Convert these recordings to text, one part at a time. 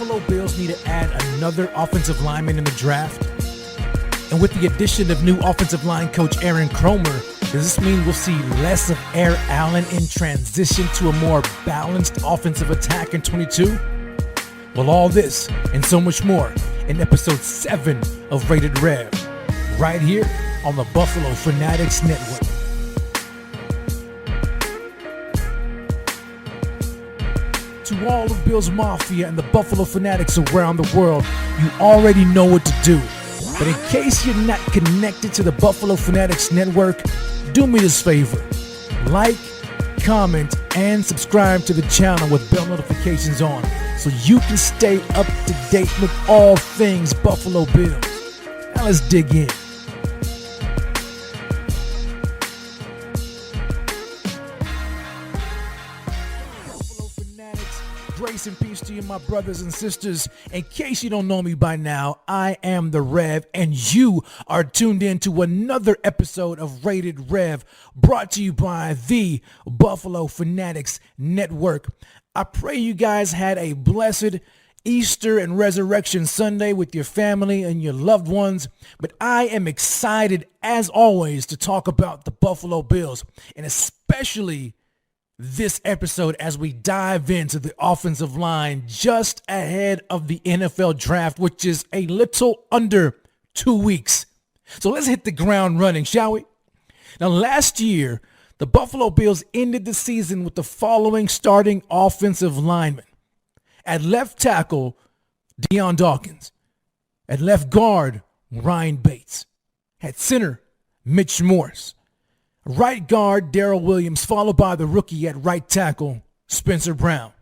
Buffalo Bills need to add another offensive lineman in the draft? And with the addition of new offensive line coach Aaron Kromer, does this mean we'll see less of Air Allen in transition to a more balanced offensive attack in 22? Well, all this and so much more in episode 7 of Rated Rev, right here on the Buffalo Fanatics Network. To all of Bills Mafia and the Buffalo Fanatics around the world, you already know what to do. But in case you're not connected to the Buffalo Fanatics Network, do me this favor. Like, comment, and subscribe to the channel with bell notifications on so you can stay up to date with all things Buffalo Bills. Now let's dig in. Grace and peace to you, my brothers and sisters. In case you don't know me by now, I am the Rev, and you are tuned in to another episode of Rated Rev, brought to you by the Buffalo Fanatics Network. I pray you guys had a blessed Easter and Resurrection Sunday with your family and your loved ones, but I am excited, as always, to talk about the Buffalo Bills, and especially this episode as we dive into the offensive line just ahead of the NFL draft, which is a little under 2 weeks. So let's hit the ground running, shall we? Now, last year, the Buffalo Bills ended the season with the following starting offensive linemen. At left tackle, Deion Dawkins. At left guard, Ryan Bates. At center, Mitch Morse. Right guard, Darrell Williams, followed by the rookie at right tackle, Spencer Brown.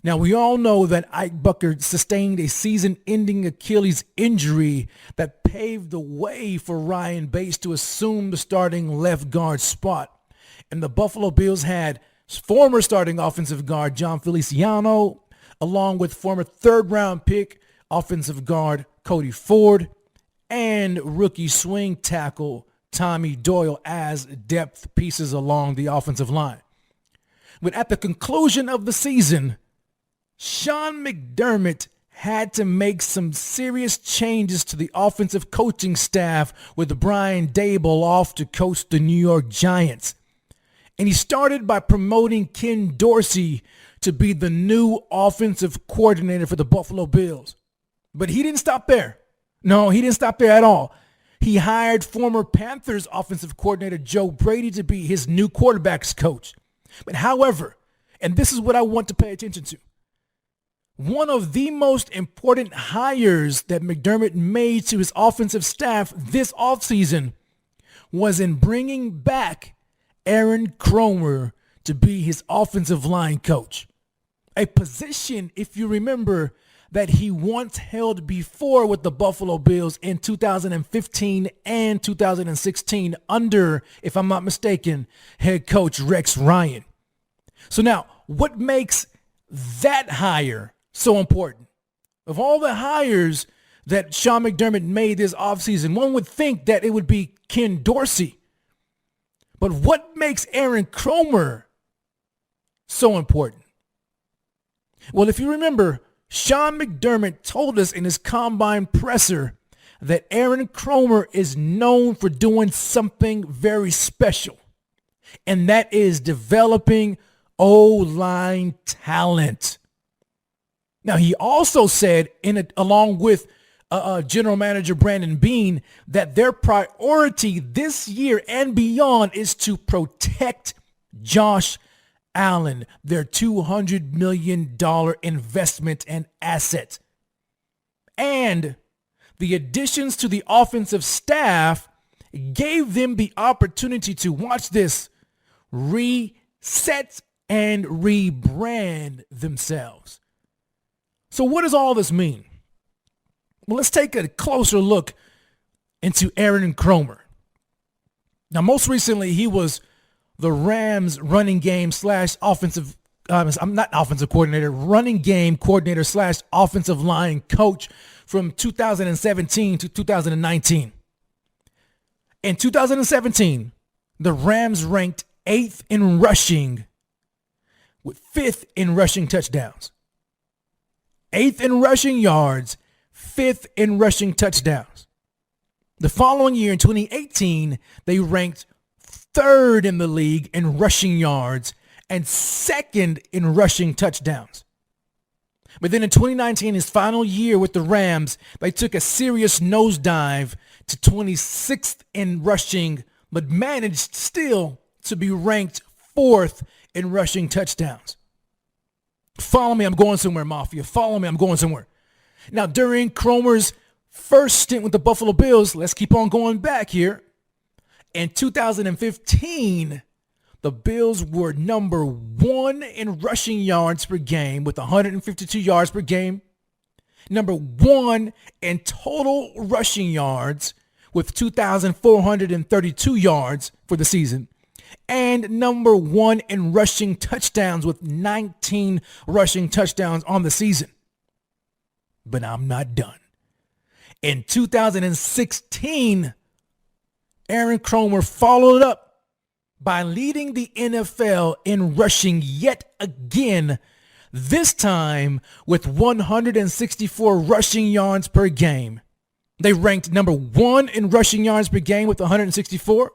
Now, we all know that Ike Bucker sustained a season-ending Achilles injury that paved the way for Ryan Bates to assume the starting left guard spot. And the Buffalo Bills had former starting offensive guard John Feliciano, along with former third-round pick offensive guard Cody Ford, and rookie swing tackle Tommy Doyle as depth pieces along the offensive line. But at the conclusion of the season, Sean McDermott had to make some serious changes to the offensive coaching staff with Brian Daboll off to coach the New York Giants. And he started by promoting Ken Dorsey to be the new offensive coordinator for the Buffalo Bills. But he didn't stop there. No, he didn't stop there at all. He hired former Panthers offensive coordinator Joe Brady to be his new quarterbacks coach. But however, and this is what I want to pay attention to, one of the most important hires that McDermott made to his offensive staff this offseason was in bringing back Aaron Kromer to be his offensive line coach. A position, if you remember, that he once held before with the Buffalo Bills in 2015 and 2016 under, if I'm not mistaken, head coach Rex Ryan. So now, what makes that hire so important? Of all the hires that Sean McDermott made this offseason, one would think that it would be Ken Dorsey. But what makes Aaron Kromer so important? Well, if you remember, Sean McDermott told us in his combine presser that Aaron Kromer is known for doing something very special, and that is developing O-line talent. Now, he also said, along with General Manager Brandon Beane, that their priority this year and beyond is to protect Josh Allen, their $200 million investment and asset. And the additions to the offensive staff gave them the opportunity to, watch this, reset and rebrand themselves. So what does all this mean? Well, let's take a closer look into Aaron Kromer. Now, most recently, he was the Rams running game slash offensive, I'm not offensive coordinator, running game coordinator slash offensive line coach from 2017 to 2019. In 2017, the Rams ranked 8th in rushing with 5th in rushing touchdowns. 8th in rushing yards, 5th in rushing touchdowns. The following year, in 2018, they ranked 3rd in the league in rushing yards and 2nd in rushing touchdowns. But then in 2019, his final year with the Rams, they took a serious nosedive to 26th in rushing, but managed still to be ranked 4th in rushing touchdowns. Follow me, I'm going somewhere, Mafia. Follow me, I'm going somewhere. Now, during Kromer's first stint with the Buffalo Bills, let's keep on going back here. In 2015, the Bills were number 1 in rushing yards per game with 152 yards per game. Number 1 in total rushing yards with 2,432 yards for the season. And number 1 in rushing touchdowns with 19 rushing touchdowns on the season. But I'm not done. In 2016, Aaron Kromer followed up by leading the NFL in rushing yet again, this time with 164 rushing yards per game. They ranked number 1 in rushing yards per game with 164.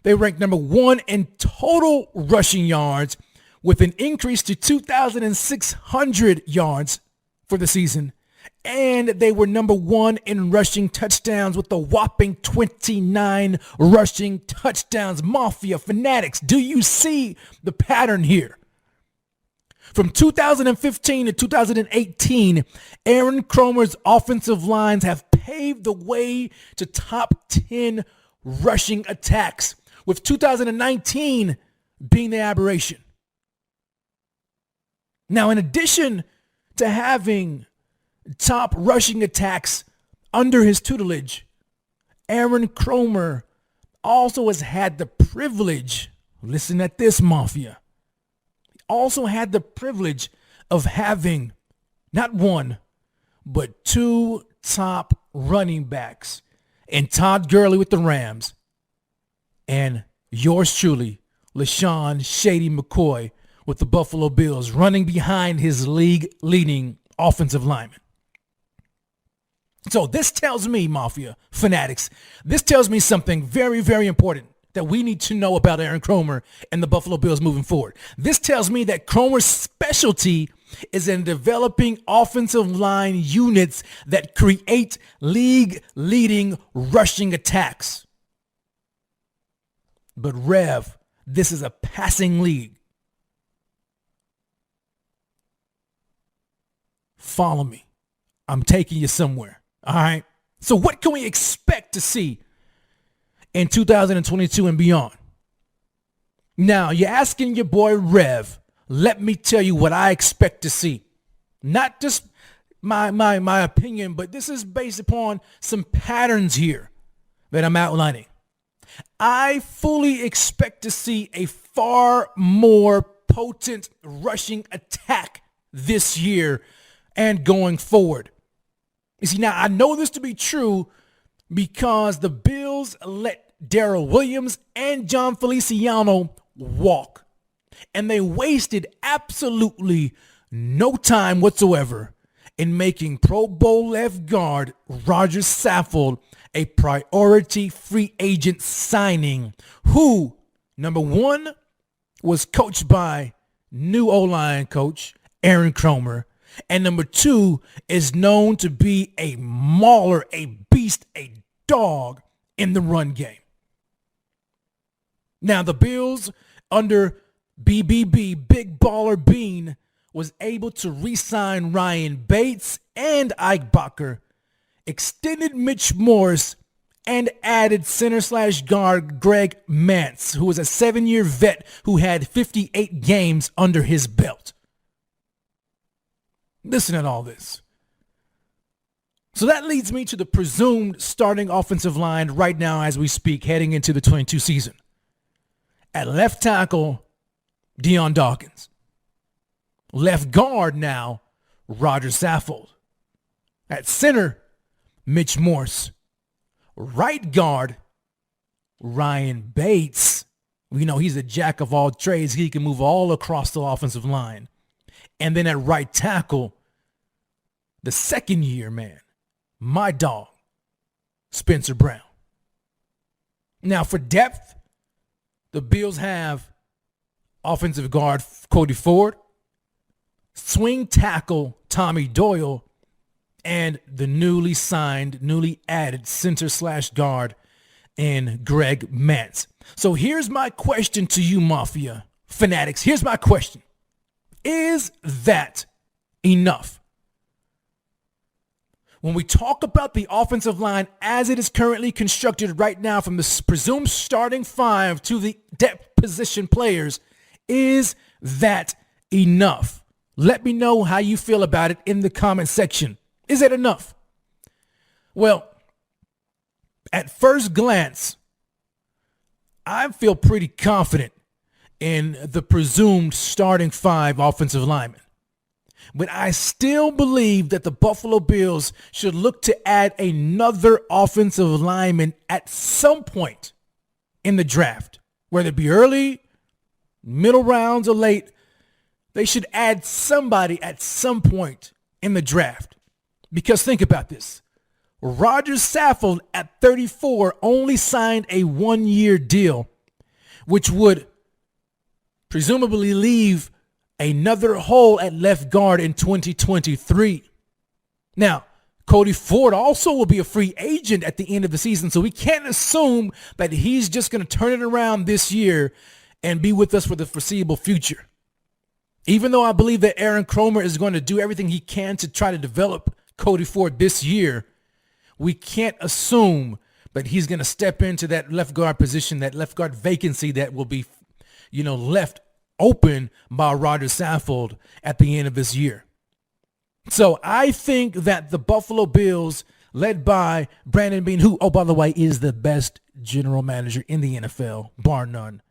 They ranked number 1 in total rushing yards with an increase to 2,600 yards for the season. And they were number 1 in rushing touchdowns with a whopping 29 rushing touchdowns. Mafia fanatics, do you see the pattern here? From 2015 to 2018, Aaron Kromer's offensive lines have paved the way to top 10 rushing attacks, with 2019 being the aberration. Now, in addition to having top rushing attacks under his tutelage, Aaron Kromer also has had the privilege, listen at this, Mafia, also had the privilege of having not 1, but 2 top running backs in Todd Gurley with the Rams and yours truly, LaShawn Shady McCoy with the Buffalo Bills, running behind his league-leading offensive lineman. So this tells me, Mafia fanatics, this tells me something very, very important that we need to know about Aaron Kromer and the Buffalo Bills moving forward. This tells me that Kromer's specialty is in developing offensive line units that create league-leading rushing attacks. But Rev, this is a passing league. Follow me. I'm taking you somewhere. All right. So what can we expect to see in 2022 and beyond? Now, you're asking your boy Rev. Let me tell you what I expect to see. Not just my opinion, but this is based upon some patterns here that I'm outlining. I fully expect to see a far more potent rushing attack this year and going forward. You see, now I know this to be true because the Bills let Darrell Williams and John Feliciano walk. And they wasted absolutely no time whatsoever in making Pro Bowl left guard Roger Saffold a priority free agent signing, who, number 1, was coached by new O-line coach Aaron Kromer, and number 2 is known to be a mauler, a beast, a dog in the run game. Now, the Bills under BBB, Big Baller Beane, was able to re-sign Ryan Bates and Ike Bacher, extended Mitch Morse, and added center/guard Greg Mance, who was a 7-year vet who had 58 games under his belt. Listen at all this. So that leads me to the presumed starting offensive line right now as we speak, heading into the 22 season. At left tackle, Deion Dawkins. Left guard now, Roger Saffold. At center, Mitch Morse. Right guard, Ryan Bates. We know he's a jack of all trades. He can move all across the offensive line. And then at right tackle, the second year man, my dog, Spencer Brown. Now, for depth, the Bills have offensive guard Cody Ford, swing tackle Tommy Doyle, and the newly added center/guard in Greg Mance. So here's my question to you, Mafia fanatics. Here's my question. Is that enough? When we talk about the offensive line as it is currently constructed right now, from the presumed starting five to the depth position players, is that enough? Let me know how you feel about it in the comment section. Is it enough? Well, at first glance, I feel pretty confident in the presumed starting five offensive linemen. But I still believe that the Buffalo Bills should look to add another offensive lineman at some point in the draft, whether it be early, middle rounds, or late. They should add somebody at some point in the draft. Because think about this. Roger Saffold at 34 only signed a one-year deal, which would presumably leave another hole at left guard in 2023. Now, Cody Ford also will be a free agent at the end of the season, so we can't assume that he's just going to turn it around this year and be with us for the foreseeable future. Even though I believe that Aaron Kromer is going to do everything he can to try to develop Cody Ford this year, we can't assume that he's going to step into that left guard position, that left guard vacancy that will be, left open by Roger Saffold at the end of this year. So I think that the Buffalo Bills, led by Brandon Beane, who, oh, by the way, is the best general manager in the NFL, bar none,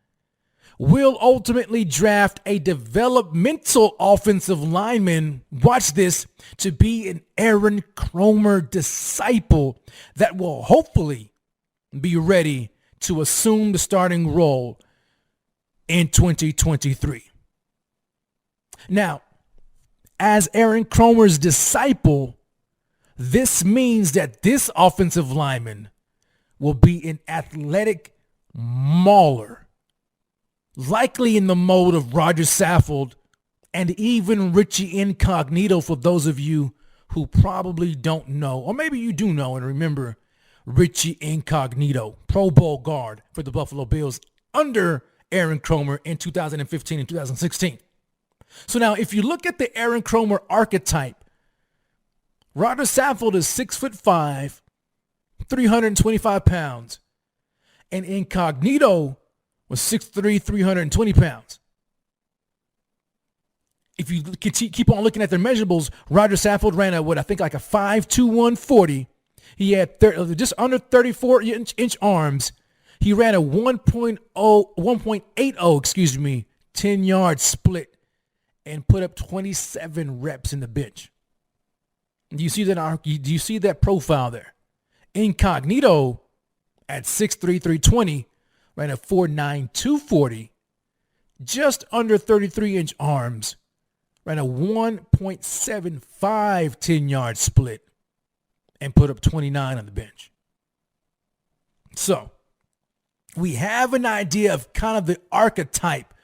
will ultimately draft a developmental offensive lineman, watch this, to be an Aaron Kromer disciple that will hopefully be ready to assume the starting role in 2023. Now, as Aaron Kromer's disciple, this means that this offensive lineman will be an athletic mauler, likely in the mode of Roger Saffold and even Richie Incognito, for those of you who probably don't know, or maybe you do know and remember Richie Incognito, Pro Bowl guard for the Buffalo Bills under Aaron Kromer in 2015 and 2016. So now, if you look at the Aaron Kromer archetype, Roger Saffold is 6'5", 325 pounds, and Incognito was 6'3", 320 pounds. If you keep on looking at their measurables, Roger Saffold ran a 5'2", 140. He had just under 34-inch arms. He ran a 1.80, 10-yard split and put up 27 reps in the bench. Do you see that profile there? Incognito at 6'3", 320 ran a 4'9", 240, just under 33-inch arms, ran a 1.75 10-yard split and put up 29 on the bench. So we have an idea of kind of the archetype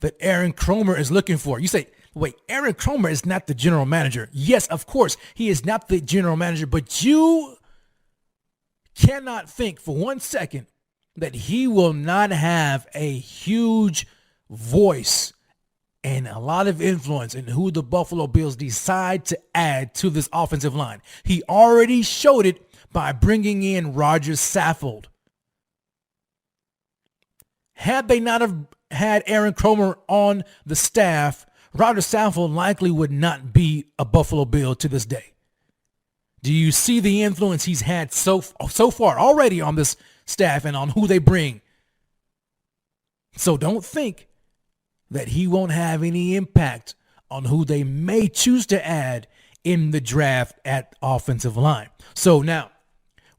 that Aaron Kromer is looking for. You say, wait, Aaron Kromer is not the general manager. Yes, of course, he is not the general manager, but you cannot think for 1 second that he will not have a huge voice and a lot of influence in who the Buffalo Bills decide to add to this offensive line. He already showed it by bringing in Roger Saffold. Had they not have had Aaron Kromer on the staff, Roger Saffold likely would not be a Buffalo Bill to this day. Do you see the influence he's had so far already on this staff and on who they bring? So don't think that he won't have any impact on who they may choose to add in the draft at offensive line. So now,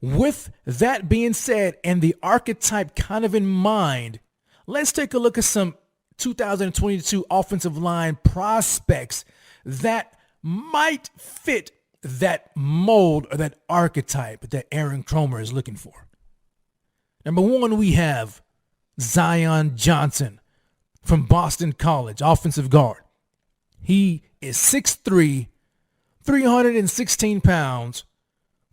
with that being said and the archetype kind of in mind, let's take a look at some 2022 offensive line prospects that might fit that mold or that archetype that Aaron Cromer is looking for. Number one, we have Zion Johnson from Boston College, offensive guard. He is 6'3", 316 pounds,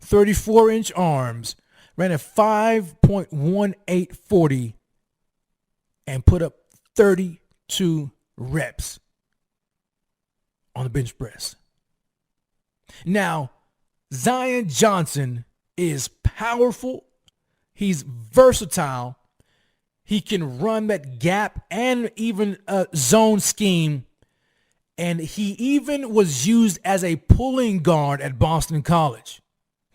34-inch arms, ran a 5.1840 and put up 32 reps on the bench press. Now, Zion Johnson is powerful. He's versatile. He can run that gap and even a zone scheme. And he even was used as a pulling guard at Boston College.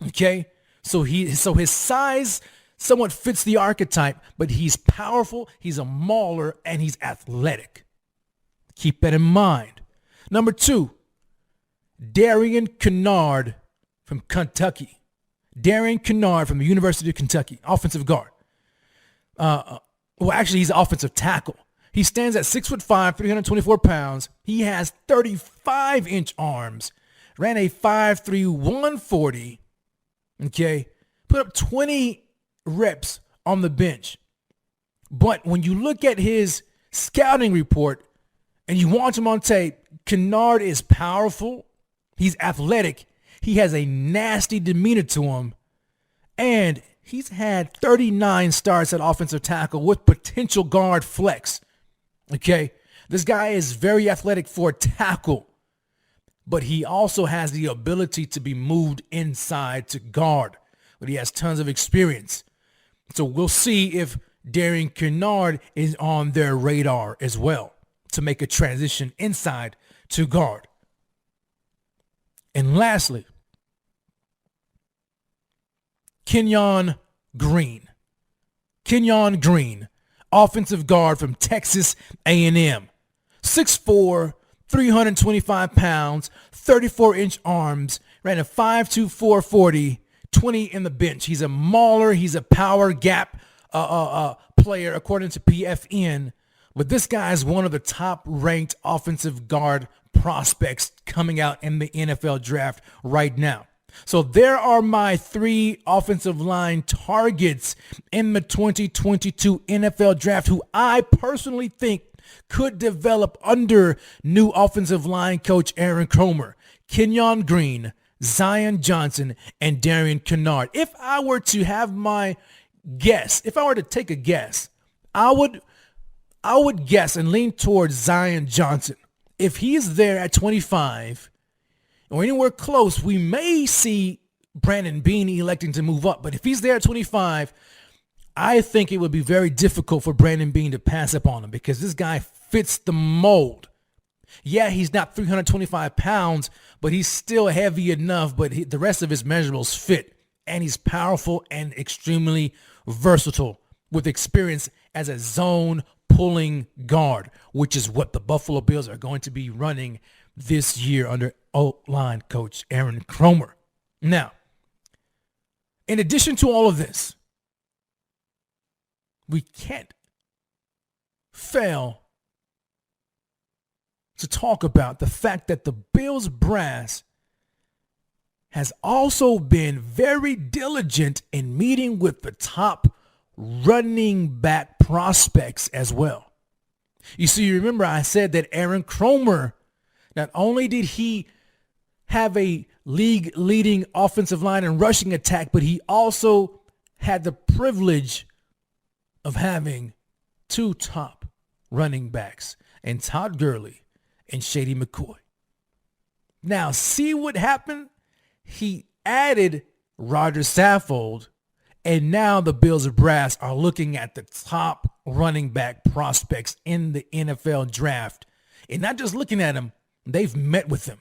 Okay? So his size somewhat fits the archetype, but he's powerful, he's a mauler, and he's athletic. Keep that in mind. Number two, Darian Kennard from Kentucky. Darian Kennard from the University of Kentucky, offensive guard. Actually, he's an offensive tackle. He stands at 6'5", 324 pounds. He has 35-inch arms. Ran a 5'3", 140. Okay, put up 20 reps on the bench. But when you look at his scouting report and you watch him on tape, Kennard is powerful. He's athletic. He has a nasty demeanor to him. And he's had 39 starts at offensive tackle with potential guard flex. Okay, this guy is very athletic for a tackle, but he also has the ability to be moved inside to guard. But he has tons of experience. So we'll see if Darian Kennard is on their radar as well to make a transition inside to guard. And lastly, Kenyon Green. Kenyon Green, offensive guard from Texas A&M. 6'4", 325 pounds, 34-inch arms, ran a 5'2", 440, 20 in the bench. He's a mauler. He's a power gap player, according to PFN. But this guy is one of the top-ranked offensive guard prospects coming out in the NFL draft right now. So there are my three offensive line targets in the 2022 NFL draft who I personally think could develop under new offensive line coach Aaron Cromer: Kenyon Green, Zion Johnson, and Darian Kennard. If I were to have my guess, if I were to take a guess, I would guess and lean towards Zion Johnson. If he is there at 25 or anywhere close, we may see Brandon Beane electing to move up. But if he's there at 25, I think it would be very difficult for Brandon Beane to pass up on him because this guy fits the mold. Yeah, he's not 325 pounds, but he's still heavy enough, but the rest of his measurables fit. And he's powerful and extremely versatile with experience as a zone pulling guard, which is what the Buffalo Bills are going to be running this year under O-line coach Aaron Cromer. Now, in addition to all of this, we can't fail to talk about the fact that the Bills brass has also been very diligent in meeting with the top running back prospects as well. You see, you remember I said that Aaron Cromer, not only did he have a league-leading offensive line and rushing attack, but he also had the privilege of having two top running backs, and Todd Gurley and Shady McCoy. Now, see what happened? He added Roger Saffold, and now the Bills brass are looking at the top running back prospects in the NFL draft. And not just looking at them, they've met with them.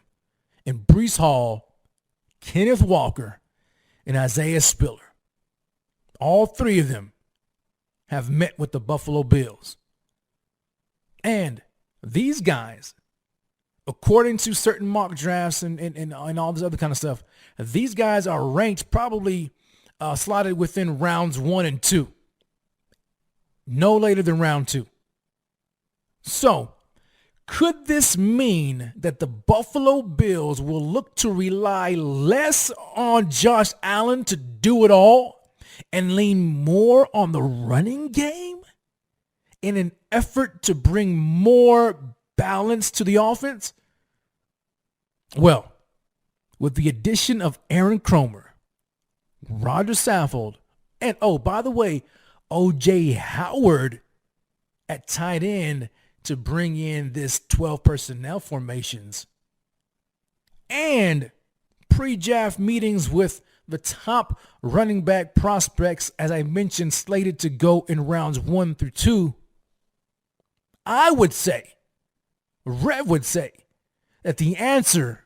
And Breece Hall, Kenneth Walker, and Isaiah Spiller. All three of them have met with the Buffalo Bills. And these guys, according to certain mock drafts and all this other kind of stuff, these guys are ranked probably slotted within rounds 1 and 2. No later than round 2. So, Could this mean that the Buffalo Bills will look to rely less on Josh Allen to do it all and lean more on the running game in an effort to bring more balance to the offense? Well, with the addition of Aaron Cromer, Roger Saffold, and oh, by the way, O.J. Howard at tight end to bring in this 12 personnel formations, and pre-draft meetings with the top running back prospects, as I mentioned, slated to go in rounds 1 through 2, I would say, Rev would say, that the answer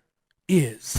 is